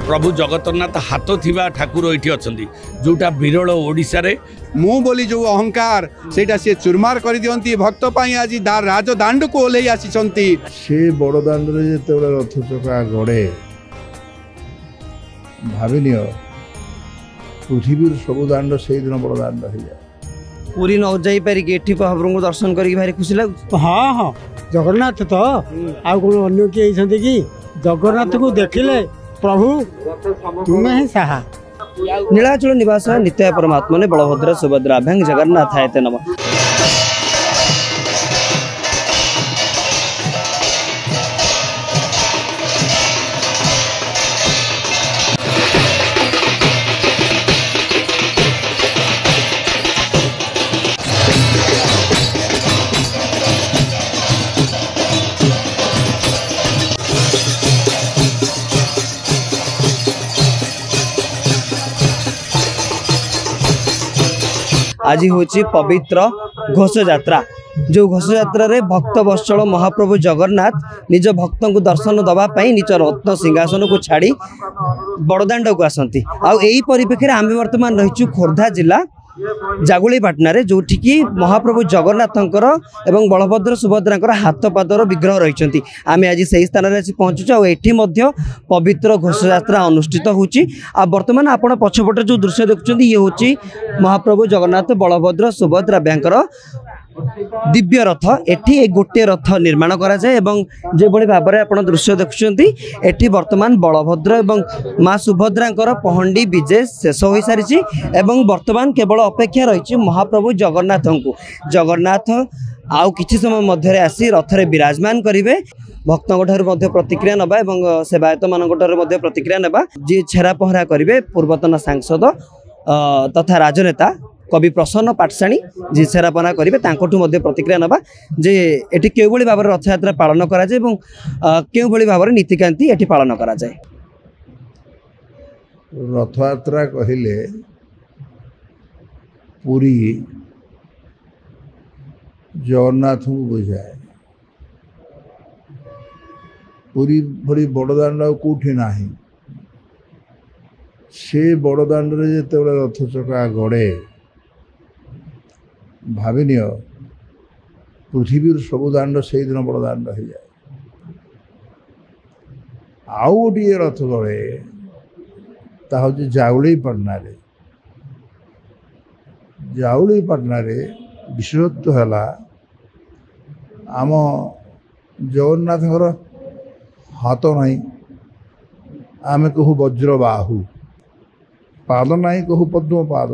प्रभु जगन्नाथ हाथ थिबा ठाकुर एठी अछंती जोटा विरल ओडिसा रे मु बोली जो अहंकार सेटा से चुरमार कर दियंती भक्त पाई आज राजदांड को ओल्हे आसीचंती से बड़दांड रे जेतेबेले रथ चका गड़े भाविनियो पृथ्वी सब दांड से दिन बड़दांड हो जाए पूरी न जाई पारि कि एठी महाप्रभु को दर्शन करी भारी खुशी लागु। हाँ हाँ जगन्नाथ तो आउ कौन अन्य किए होती कि जगन्नाथ को देखिले प्रभु तुम्हें ही साहा। नीलाचल निवास नित्य परमात्मा ने बलभद्र सुभद्रा भंग जगन्नाथ आयते नमः। आज हूँ पवित्र घोष यात्रा जो घोष यात्रा रे भक्त वत्सल महाप्रभु जगन्नाथ निज भक्त को दर्शन दवाई निज रत्न सिंहासन को छाड़ी बड़दाण्ड को आसती आई परिप्रेक्षी आम बर्तमान रही खोर्धा जिला जागुलीपाटना रे जो कि महाप्रभु जगन्नाथंकर एवं बलभद्र सुभद्रांकर हाथ पादर विग्रह रही आम आज से स्थान में पहुँचुँ एठी मध्य पवित्र घोष यात्रा अनुष्ठित होची। बर्तमान आपण पछपटे जो दृश्य देखुं ये हूँ महाप्रभु जगन्नाथ बलभद्र सुभद्रा बैंकर दिव्य रथ एठी गोटे रथ निर्माण करा जाए एवं जे भली भाव में आपण दृश्य देखुं एठी वर्तमान बलभद्र एवं माँ सुभद्रांकर पहंडी विजय शेष हो सारी एवं वर्तमान केवल अपेक्षा रही महाप्रभु जगन्नाथ को जगन्नाथ आउ किछि समय मध्य आसी रथरे विराजमान करिवे भक्तों ठार प्रतिक्रिया नबा एवं सेवायत मान प्रतिक्रिया नबा जी छेरा पहरा करिवे पूर्वतन सांसद तथा राजनेता कवि प्रसन्न पाठशाणी जी छेरापना करेंगे प्रतिक्रिया नबा जे एटी के भाव में रथ यात्रा पालन करा जाए एवं के भाव में नीतिकांति एटी पालन करा जाए। रथ यात्रा कहले पूरी जगन्नाथ को बुझाए पूरी भरी बड़दाण्ड कौटी ना से बड़दाण्ड रे जेतेबेले रथ चका गड़े भाविनिय पृथ्वी सब दांड से दिन बड़दाण्ड हो जाए आउ गोटे रथ गड़े ता हूँ जागुलीपाटना रे विशेषत्व है आम जगन्नाथ हाथ नहीं आम कहू वज्र बाहु पाद नहीं कहू पद्म पाद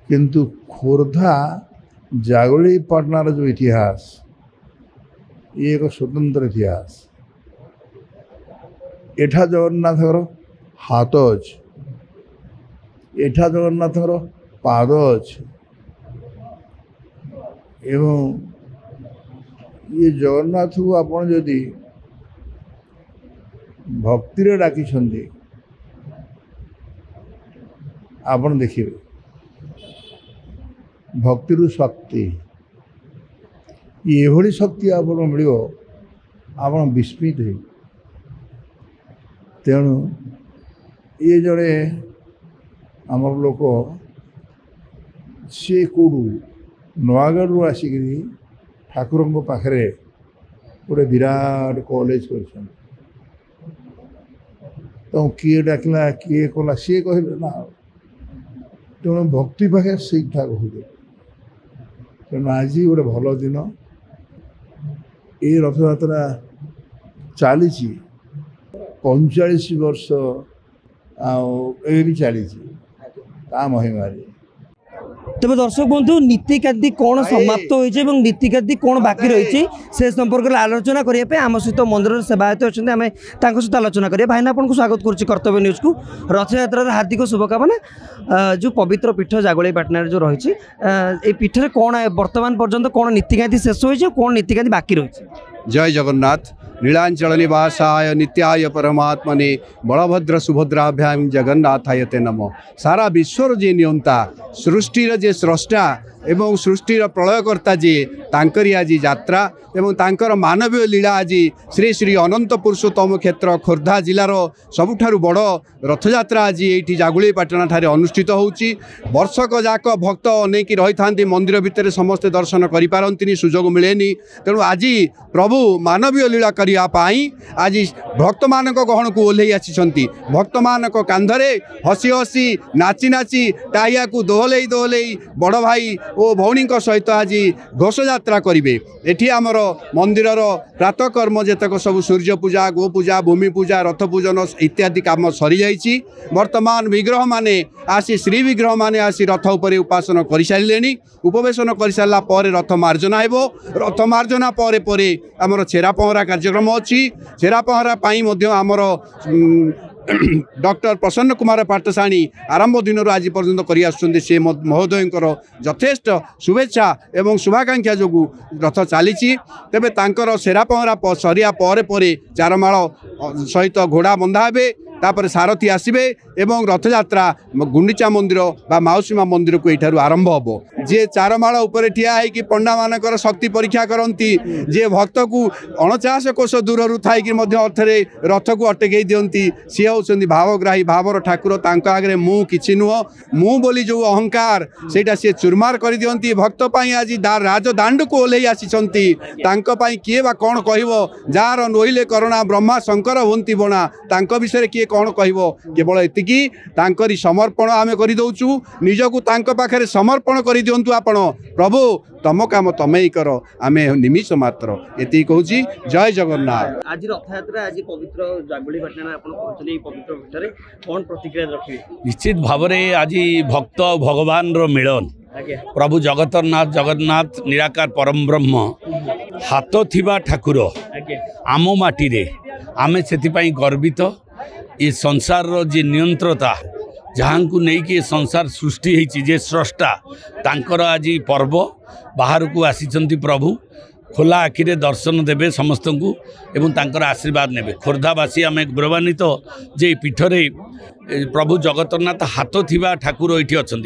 किंतु खोर्धा जागुलीपाटनार जो इतिहास ये एक स्वतंत्र इतिहास एठा जगन्नाथ हाथ अच्छे एठा जगन्नाथ पाद अच्छे एवं ये जगन्नाथ को आपण जदि भक्ति डाकी आपण देखिए भक्तिर शक्ति ये शक्ति आप मिल आप विस्मित हो तेणु ये जड़े आमर लोक सी कौड़ू नयागढ़ आसिक ठाकुर पाखे गोटे विराट कॉलेज कर किए डाकला किए कला सी कहले ना तेणु भक्ति पाखे ठीक ठाक हो तेणु आज गोटे भल दिन ये रथ यात्रा चली 45 वर्ष भी चली महिमारी। तबे दर्शक बंधु नीतिकांति कौन समाप्त होइछे एवं नीतिकांति कौन बाकी रही से संपर्क में आलोचना करने आम सहित मंदिर सेवायत अच्छा आम सहित आलोचना करें भाईना आपको स्वागत करुच्ची कर्तव्य न्यूज को रथ यात्रा हार्दिक शुभकामना। जो पवित्र पीठ जागुलीपाटना जो रही पीठे कौन वर्तमान पर्यंत कौन नीतिकांति शेष हो कौन नीतिकांति बाकी रही। जय जगन्नाथ नीलांचल निवासाय नित्याय परमात्मने बलभद्र सुभद्राभ्याम जगन्नाथाय ते नमः। सारा विश्वर जे नियंता सृष्टिर जे स्रष्टा एवं सृष्टिर प्रलयकर्ता जी तांकरी आज यात्रा एवं तांकर मानवीय लीला आज श्री श्री अनंत पुरुषोत्तम क्षेत्र खोर्धा जिलार सबुठारु बड़ रथयात्रा आज ये जागुलीपाटना ठारे अनुष्ठित होउची। वर्षक जाक भक्त अनेक रही था मंदिर भितर समस्ते दर्शन करें सुजोग मिलेनी। तेणु आज प्रभु मानवीय लीला करने आज भक्त मान गहन को ओह्लई आसी भक्त मान कांधरे हसी हसी नाची नाची टाइया को दोहलई दोहलई बड़ भाई और भौणी सहित आज घोष यात्रा करेंगे। एठी आमर मंदिर प्रातः कर्म जेतक सब सूर्य पूजा गो पूजा भूमि पूजा रथ पूजन इत्यादि काम सरी जाइए। वर्तमान विग्रह माने आसी श्री विग्रह माने आसी रथ उपरे उपासना कर सारे उपवेशन कर सारा पर रथ मार्जना हेबो। रथ मार्जना पर आमर छेरा पहरा कार्यक्रम अच्छी। छेरा पहरा पाई मध्य आमर डॉक्टर प्रसन्न कुमार पाठशाणी आरंभ दिन आज पर्यंत कर से महोदय यथेष्ट शुभेच्छा एवं शुभाकांक्षा जो रथ चली तेबे तांकर सेरा पहरा सरिया पर चारमाल सहित घोड़ा बंधा हे तापर सारथी आसबे एवं रथयात्रा गुंडीचा मंदिर बा माउसीमा मंदिर को यू आरंभ हम। जे चारमाल उपर ठिया है कि पंडा मानकर शक्ति परीक्षा करती जे भक्त को 49 कोश दूर थी अर्थरे रथ को अटकई दिखती सी हूँ भावग्राही भावर ठाकुर आगे मु कि नुह मु बोली जो अहंकार सेटा सी चुरमार कर दिखती भक्त आज राजदाण्ड को ओह्लई आसी किए बा कौन कह जार नोइले करुणा ब्रह्मा शंकर हुंती बणा तांको विषय किए कौन कह केवल एतिकी तांकरी समर्पण आमे करि दउचु निजकु तांको पाखरे समर्पण करि दियंतु आपण प्रभु तम काम तमे ही कर आमे निमिष मात्र एति कहूची। जय जगन्नाथ। आज रथयात्रा आज पवित्र जागुलीपाटना आपण पहुंचले पवित्र भितरे कोन प्रतिक्रिया रखिबे? निश्चित भाव में आज भक्त भगवान रो मिलन प्रभु जगतरनाथ जगन्नाथ निराकार परम ब्रह्म हाथ थिबा ठाकुर आम माटी रे आमे सेतिपाई गर्वित। ये संसार रो जे नियंत्रता जहाँ को नहीं कि संसार सृष्टि होती जे स्रष्टा तांकर आज पर्व बाहर को आसी प्रभु खोला आखिरे दर्शन देवे समस्त को एवं तांकर आशीर्वाद नेबे। खोर्धावासी आम गौरवान्वित जे पीठरे प्रभु जगतरनाथ हाथ थिबा ठाकुर ये अच्छा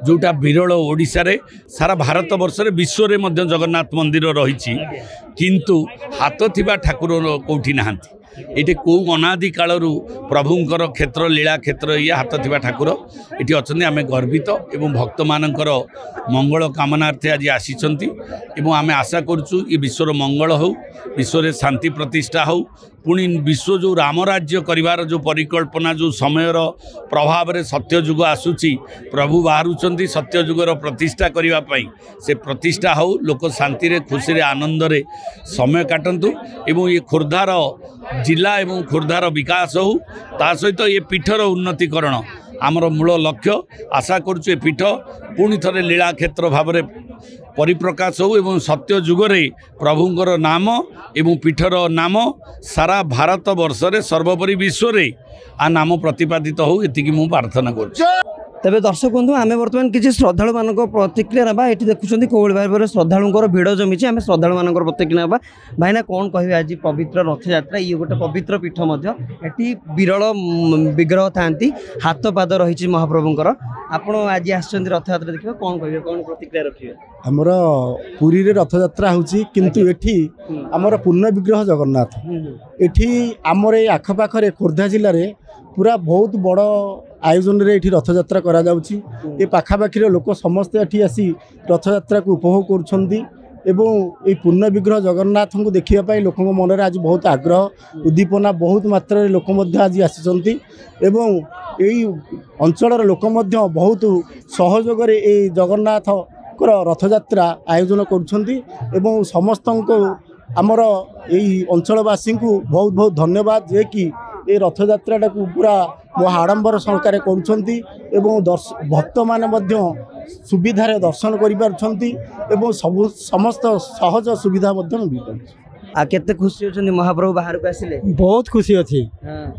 जोटा विरल ओडिशा रे सारा भारत वर्ष रे विश्व रे मध्य जगन्नाथ मंदिर रही किंतु हाथ थिबा ठाकुर कोठी नहांती। ये कौ अनादि कालू प्रभुंकर क्षेत्र लीला क्षेत्र ये हाथ थिबा ठाकुर ये अच्छा आम गर्वित एवं भक्त मानकर मंगल कामनार्थे आज आसी आम आशा करुचु ये विश्वर मंगल हो विश्व शांति प्रतिष्ठा हो पुणी विश्व जो राम राज्य करिवार जो परिकल्पना जो समयर प्रभाव रे सत्य युग आसूची प्रभु बाहरुचंती सत्य युगर प्रतिष्ठा करिवा पई से प्रतिष्ठा हो लोक शांति रे खुशी रे आनंद रे समय काटंतु एवं ये खोर्धार जिला एवं खोर्धार विकास हो ता सहित ये पीठर उन्नतिकरण आमर मूल लक्ष्य। आशा करुचु ए पीठ पुणी थे लीला क्षेत्र भाव में परिप्रकाश हो एवं सत्य जुगरे प्रभुंकर नाम एवं पीठर नाम सारा भारत वर्ष रे सर्वोपरि विश्व रे आ नाम प्रतिपादित हो एतिकी मु प्रार्थना करुछु। तेज दर्शक बंधु आम बर्तमान किसी श्रद्धालु मान प्रतिक्रिया ना ये देखुं कौन भाव में श्रद्धालुर भिड़ जमी आम श्रद्धालु मान प्रतिक्रिया ना भाईना कौन कहे आज पवित्र रथयात्रा ये गोटे पवित्र पीठ ये विरल विग्रह था हाथ पाद रही महाप्रभुंर आपण आज आसछन्ती रथयात्रा देखिए कौन कहे कौन प्रतिक्रिया रखिए? आमर पुरी रे रथयात्रा होची किंतु एठी आमर पूर्ण विग्रह जगन्नाथ एठी आमर ए आखपाखरे खोर्धा जिले में पूरा बहुत बड़ आयोजन रे एठी रथयात्रा करा जाउची। ए पाखापाखी लोक समस्ते एठी आसी रथयात्रा को उपभोग करुछन्ती एवं ये पूर्ण विग्रह जगन्नाथ को देखा लोक मन में आज बहुत आग्रह उद्दीपना बहुत मात्रा लोक आज आसी एवं यही अंचल लोक बहुत सहयोग जगन्नाथ रथयात्रा आयोजन करुँच समस्त आमर यही अंचलवासी को बहुत बहुत धन्यवाद जे कि ये रथयात्रा को पूरा आडंबर सहकारे करुँच भक्त माने सुविधार दर्शन कर समस्त सहज सुविधा केते खुशी होचंदी महाप्रभु बाहर को आसिले? बहुत खुशी अच्छी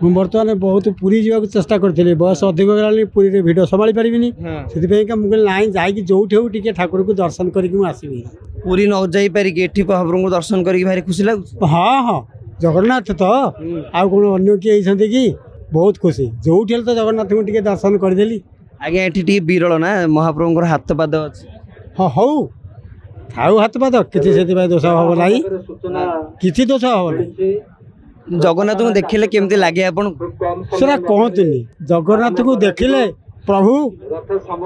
बर्तमान बहुत पुरी जावाक चेष्टा करथिले बयस अधिक गलानी पुरी रे भिड संभाली परिबिनी सेति का मुगल नाही जाई कि जोठी हो टिके ठाकुर को दर्शन करी कि आसीबी पुरी न जाई पारि कि एठी महाप्रभु को दर्शन करी भारी खुशी लागु। हां हां जगन्नाथ तो आ कोन अन्य के आइसंती कि बहुत खुशी जोठी तो जगन्नाथ को टिके दर्शन कर देली। आगे एठी टी बिरल ना महाप्रभु को हाथ पाद अछि हाँ हौ थाऊ हाथ पाद किसी से दोष हम ना किसी दोष हम ना जगन्नाथ को देखिले केमती लगे आपण सेटा कहतुनि जगन्नाथ को देखिले प्रभु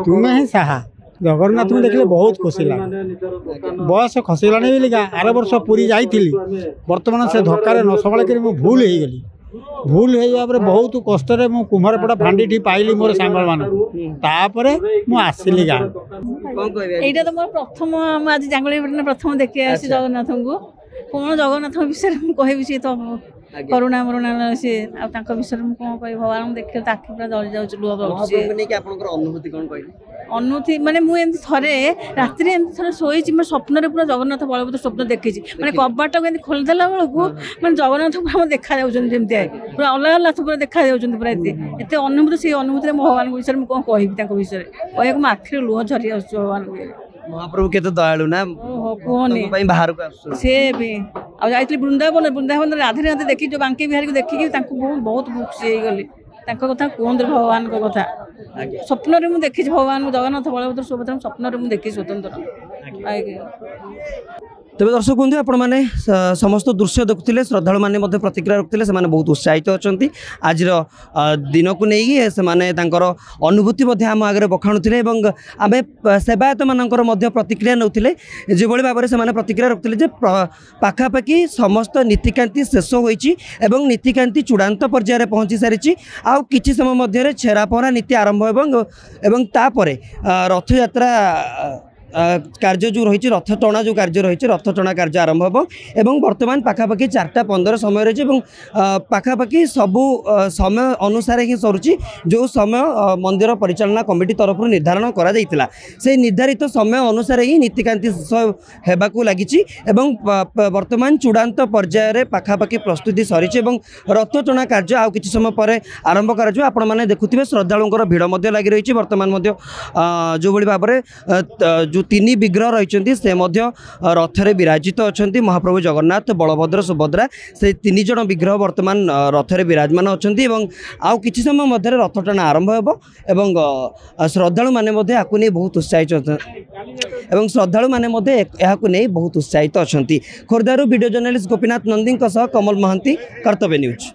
तुम्हें ही साहा जगन्नाथ को देखिले बहुत खुशी लगे बयस खसगलानी बोलिका आर वर्ष पुरी जाइली बर्तमान से धक्के न संभाल कर भूल हो गली भूल हो बहुत कष्ट मु कुम्हारपड़ा फांडी पाइली मोर सांग मानपर मुसली गाँ এইটা তো মোর প্রথম আজ জাঙ্গলিপাটনা প্রথম দেখি আসি জগন্নাথଙ୍କୁ কোন জগন্নাথ বিষয়ে মু কহিবি সে তো করুণা মরুণা সে আর তাଙ୍କ বিষয়ে মু কোন কই ভগবান দেখি তাকে পুরা জଳି যাଉଛି লୁହ ବହୁଛି অনুভূতি কোন কইলে ଅନୁଭୂତି ମାନେ ମୁଁ ଏମିତି ଥରେ ରାତିରେ ଏମିତି ଥରେ ଶୋଇଛି ମୋ ସ୍ୱପ୍ନରେ ପୁରା ଜଗନ୍ନାଥ ବଳଭଦ୍ର ସ୍ୱପ୍ନ ଦେଖିଛି ମାନେ କବାଟକୁ ଏମିତି ଖୋଲିଦେଲା ବେଳକୁ ମାନେ ଜଗନ୍ନାଥ ପୁରା ଆମର ଦେଖାଯାଉଛନ୍ତି ଯେମିତି ପୁରା ଅଲଗା ଅଲଗା ପୁରା ଦେଖାଯାଉଛନ୍ତି ପୁରା ଏତେ ଅନୁଭୂତି ସେଇ ଅନୁଭୂତିରେ ମୁଁ ଭଗବାନଙ୍କ ବିଷୟରେ ମୁଁ କ'ଣ କହିବି ତାଙ୍କ ବିଷୟରେ କହିବାକୁ ମୋ ଆଖିରେ ଲୁହ ଝରି ଆସୁଛି ଭଗବାନଙ୍କ ବିଷୟରେ महाप्रभु केते दयालु ना कुहनी बाहर को से भी आ जाइतली वृंदावन वृंदावन राधे राधे देखी जो बांके बिहारी को देखी बहुत खुशी हो गली कथा कहते भगवान को कथा स्वप्न मु देखी भगवान जगन्नाथ बलभद्र सुभद्रा स्वप्न मु देखी स्वतंत्र तेज दर्शक बंधु आपण मैंने समस्त दृश्य देखुले श्रद्धा मैंने प्रतिक्रिया रखुते से बहुत उत्साहित अच्छा आज दिन को नहीं से अनुभूति आम आगे बखाणुले आम सेवायत मानकर प्रतिक्रिया नौले जो भाव में से प्रतिक्रिया रखुले पाखापाखि समस्त नीतिकांति शेष होती नीतिकांति चूड़ांत पर्यायर पहुँची सारी आउ किछि समय मध्य छेरापहरा नीति आरंभ एवं तापर रथ यात्रा कार्य जो रही रथ टणा जो कार्य रही रथ टणा कार्य आरंभ हो एवं वर्तमान पाखापाखि 4:15 समय रही पाखापाखि सबू समय अनुसार ही सरुची जो समय मंदिर परिचालना कमिटी तरफ निर्धारण करा जाइतिला से निर्धारित समय अनुसार ही नीतिकांति हेबाकू लगी वर्तमान चूड़ांत पर्यायर पाखापाखि प्रस्तुति सरी रथ टणा कार्य आउ किछि समय पर आरंभ करा आपण माने देखुथिबे श्रद्धालुंकर भिड़ मध्य लगी रही वर्तमान जो भली भाव जो तीन विग्रह रही से रथरे विराजित अच्छा महाप्रभु जगन्नाथ बलभद्र सुभद्रा से तीन जन विग्रह वर्तमान रथरे विराजमान अच्छा आउ किछि समय मध्य रथ टଣା आरंभ हो श्रद्धालु माने नहीं बहुत उत्साहित एवं श्रद्धालु माने नहीं बहुत उत्साहित अच्छा खोर्धारू वीडियो जर्नलिस्ट गोपीनाथ नंदी कमल महांती कर्तव्य न्यूज।